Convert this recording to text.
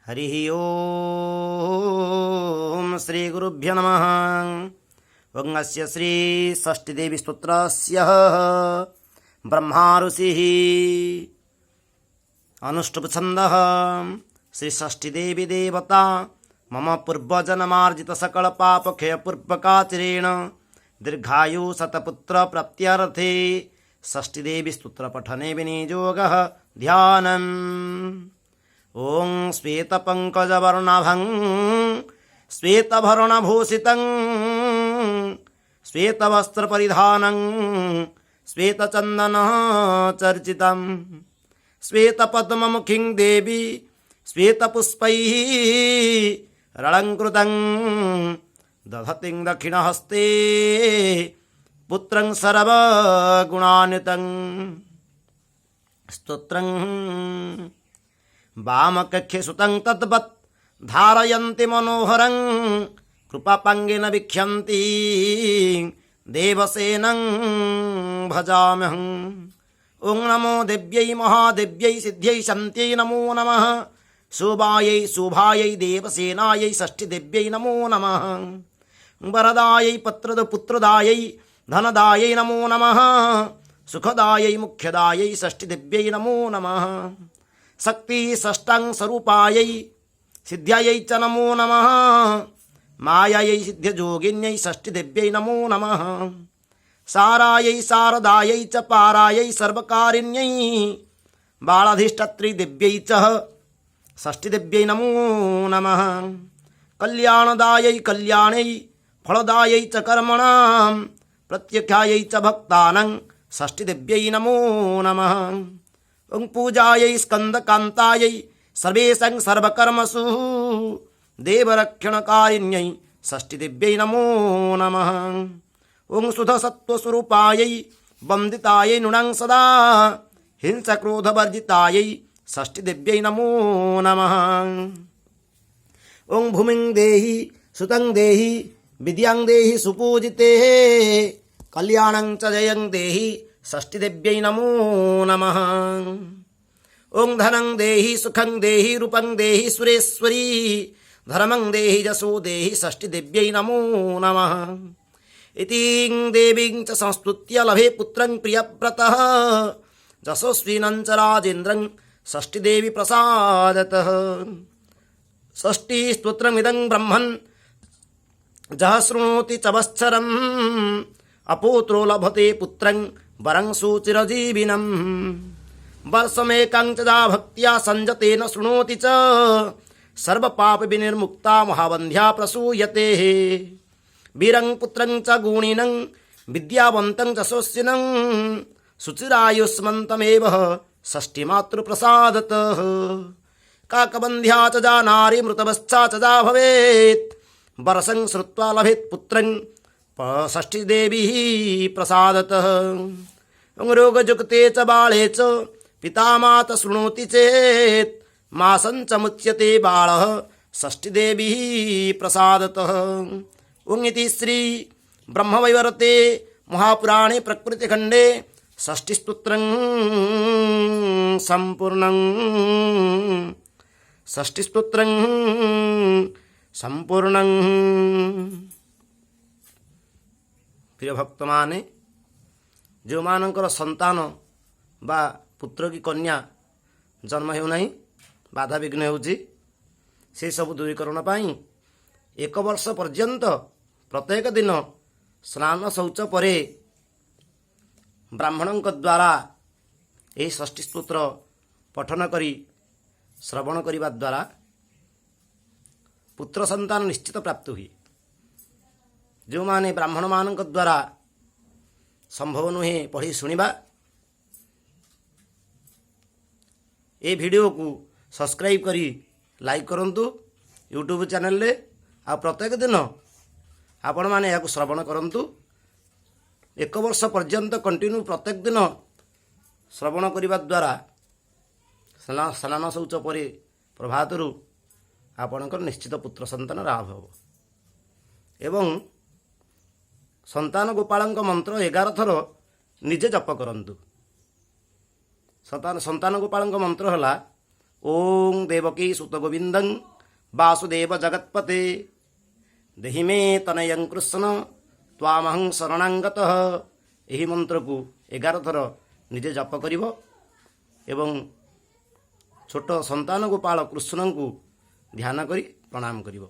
हरि ओम श्री गुरुभ्यो नमः। वंगस्य श्री षष्ठीदेवी स्तोत्रस्य ब्रह्मा ऋषिः अनुष्टुप छन्दः। श्री षष्ठीदेवी देवता मम पूर्वजन्मार्जित सकल पाप क्षय पूर्वकाचरेण दीर्घायु शतपुत्र प्राप्त्यर्थे षष्ठीदेवी स्तोत्र पठने विनियोगः ध्यानम्। ओं श्वेतपङ्कजवर्णभं श्वेतभरणभूषितं श्वेतवस्त्रपरिधानं श्वेतचन्दनचर्चितं श्वेतपद्ममुखीं देवी श्वेतपुष्पैः रलङ्कृतं दधतीं दक्षिणहस्ते पुत्रं सर्वगुणान्वितं। स्तोत्रं वामकक्षे सुतं तद्वत् धारयन्ति मनोहरं कृपापाङ्गेन वीक्षन्ति देवसेनं भजाम्यहम्। ॐ नमो देव्यै महादेव्यै सिद्ध्यै शन्त्यै नमो नमः। शोभायै शोभायै देवसेनायै षष्ठीदेव्यै नमो नमः। वरदायै पुत्रदायै धनदायै नमो नमः। सुखदायै मुख्यदायै षष्ठीदेव्यै नमो नमः। शक्ति षष्ठांग स्वरूपायै सिद्ध्यायै च नमो नमः। मायायै सिद्ध्ययोगिन्यै षष्ठीदेव्यै नमो नमः। सारायै शारदायै च पारायै सर्वकारिण्यै बालाधिष्ठत्री देव्यै च षष्ठीदेव्यै नमो नमः। कल्याणदायै कल्याण्यै फलदायै च कर्मणां प्रत्यक्षायै च भक्तानां षष्ठीदेव्यै नमो नमः। ओं पूजायै स्कन्दकान्तायै सर्वेषां सर्वकर्मसु देवरक्षणकारिण्यै षष्ठीदेव्यै नमो नमः। ओं शुद्धसत्त्वस्वरूपायै वन्दितायै नृणां सदा हिंसाक्रोधवर्जितायै षष्ठीदेव्यै नमो नमः। ओं भूमिं देहि सुतं देहि विद्यां देहि सुपूजिते कल्याणं च जयं देहि षष्ठीदेव्यै नमो नमः। ओं धनं देहि सुखं देहि रूपं देहि सुरेश्वरी धर्मं देहि यशो देहि षष्ठीदेव्यै नमो नमः। इतिं देवीं च संस्तुत्य लभे पुत्रं प्रियव्रतः यशस्विनं च राजेन्द्रं षष्ठीदेवी प्रसादतः। षष्ठीस्तोत्रमिदं ब्रह्मन् जः शृणोति च वत्सरम् अपुत्रो लभते पुत्रं वरं सुचिरजीविनम्। वर्षमेकं च या भक्त्या संयतेन शृणोति च सर्वपापविनिर्मुक्ता महावन्ध्या प्रसूयते। वीरं पुत्रं च गुणिनं विद्यावन्तं च यशस्विनं सुचिरायुष्मन्तमेव षष्ठीमातृप्रसादतः। काकबन्ध्या च या नारी मृतवस्था च या भवेत् वर्षं श्रुत्वा लभेत् पुत्रं षष्ठीदेवी प्रसादतः। रोगयुक्ते च बाले च पिता माता शृणोति चेत् मासं च मुच्यते बालः षष्ठीदेवी प्रसादतः। ओं इति श्री ब्रह्मवैवर्ते महापुराणे प्रकृतिखण्डे षष्ठीस्तोत्रं सम्पूर्णं। षष्ठीस्तोत्रं सम्पूर्णं। प्रिय भक्त माने जो मानकर संतान बा पुत्र की कन्या जन्म हेउना बाधा विघ्न होउछि से सब दूरीकरण पाई एक वर्ष पर्यंत प्रत्येक दिन स्नान शौच परे ब्राह्मणों द्वारा यही षष्ठी स्तोत्र पठन करी श्रवण करने द्वारा पुत्र संतान निश्चित प्राप्त हुई। जो माने ब्राह्मण मानक द्वारा संभव नुहे पढ़ी शुणा ये वीडियो को सब्सक्राइब करी लाइक करंतु यूट्यूब चैनल रे आ प्रत्येक दिन आपण माने या श्रवण करंतु। एक वर्ष पर्यंत कंटिन्यू प्रत्येक दिन श्रवण करने द्वारा स्नान शौच पर प्रभातरू आपणकर निश्चित पुत्र संतान लाभ हो। एवं संतान गोपालक मंत्र 11 थर निजे जप करंतु। संतान गोपाल मंत्र है ओं देवकी सुत गोविंदं वासुदेव जगत्पते देहि मे तनयं कृष्ण त्वामहं शरणं गतः। ଏହି ମନ୍ତ୍ରକୁ 11 ଥର ନିଜେ ଜପ କରିବ ଏବଂ ଛୋଟ ସନ୍ତାନ ଗୋପାଳ କୃଷ୍ଣଙ୍କୁ ଧ୍ୟାନ କରି ପ୍ରଣାମ କରିବ।